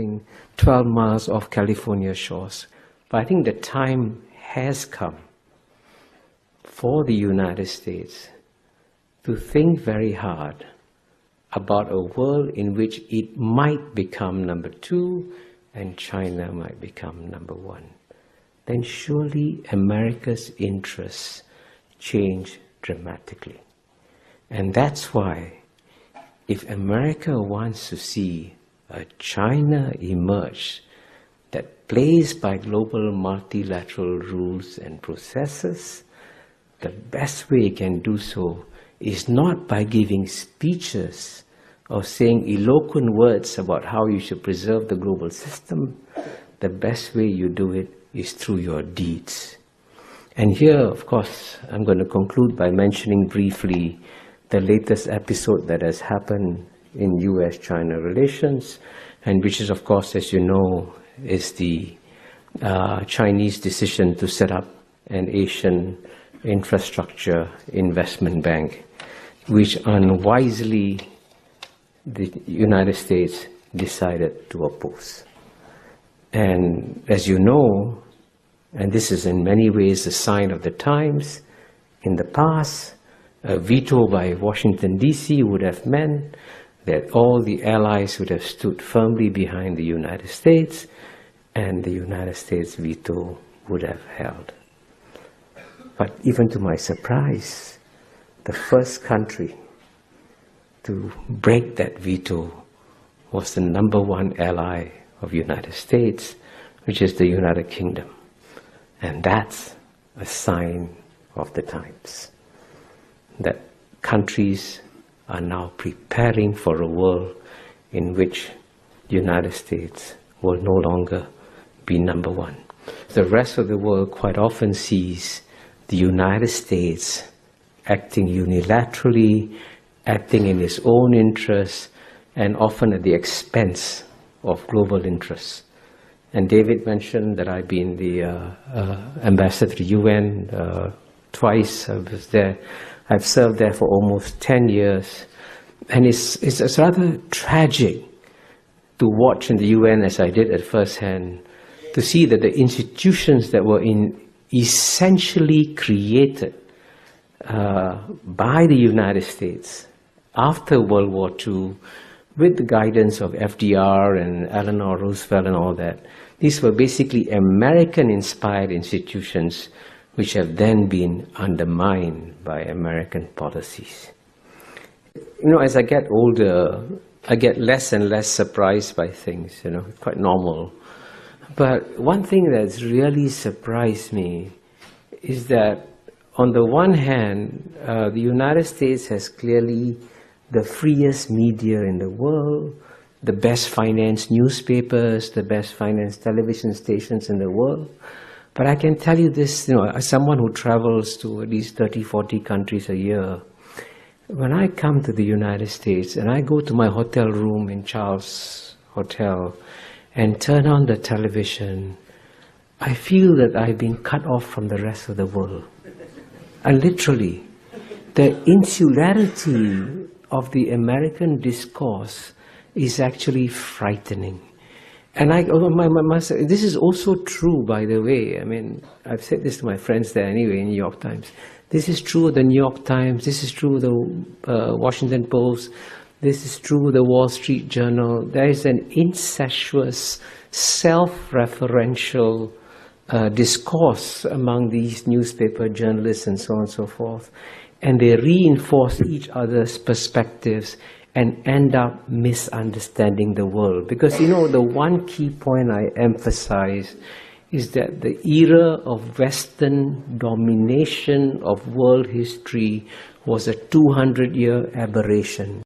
patrolling 12 miles off California shores. But I think the time has come for the United States to think very hard about a world in which it might become number 2 and China might become number 1. Then surely America's interests change dramatically. And that's why if America wants to see a China emerge that plays by global multilateral rules and processes, the best way it can do so is not by giving speeches or saying eloquent words about how you should preserve the global system. The best way you do it is through your deeds. And here, of course, I'm going to conclude by mentioning briefly the latest episode that has happened in US-China relations, and which is, of course, as you know, is the Chinese decision to set up an Asian infrastructure investment bank, which unwisely the United States decided to oppose. And as you know, and this is in many ways a sign of the times, in the past, a veto by Washington, D.C. would have meant that all the allies would have stood firmly behind the United States, and the United States veto would have held. But even to my surprise, the first country to break that veto was the number 1 ally of the United States, which is the United Kingdom. And that's a sign of the times, that countries are now preparing for a world in which the United States will no longer be number 1. The rest of the world quite often sees the United States acting unilaterally, acting in its own interests, and often at the expense of global interests. And David mentioned that I've been the ambassador to UN twice. I was there. I've served there for almost 10 years. And it's rather tragic to watch in the UN, as I did at first hand, to see that the institutions that were essentially created by the United States after World War II, with the guidance of FDR and Eleanor Roosevelt and all that, these were basically American-inspired institutions which have then been undermined by American policies. You know, as I get older, I get less and less surprised by things, you know, it's quite normal. But one thing that's really surprised me is that on the one hand, the United States has clearly the freest media in the world, the best financed newspapers, the best financed television stations in the world. But I can tell you this, you know, as someone who travels to at least 30, 40 countries a year, when I come to the United States and I go to my hotel room in Charles Hotel and turn on the television, I feel that I've been cut off from the rest of the world. And literally, the insularity of the American discourse is actually frightening. And this is also true, by the way. I mean, I've said this to my friends there anyway in New York Times. This is true of the New York Times. This is true of the Washington Post. This is true of the Wall Street Journal. There is an incestuous, self-referential discourse among these newspaper journalists and so on and so forth. And they reinforce each other's perspectives and end up misunderstanding the world. Because, you know, the one key point I emphasize is that the era of Western domination of world history was a 200-year aberration.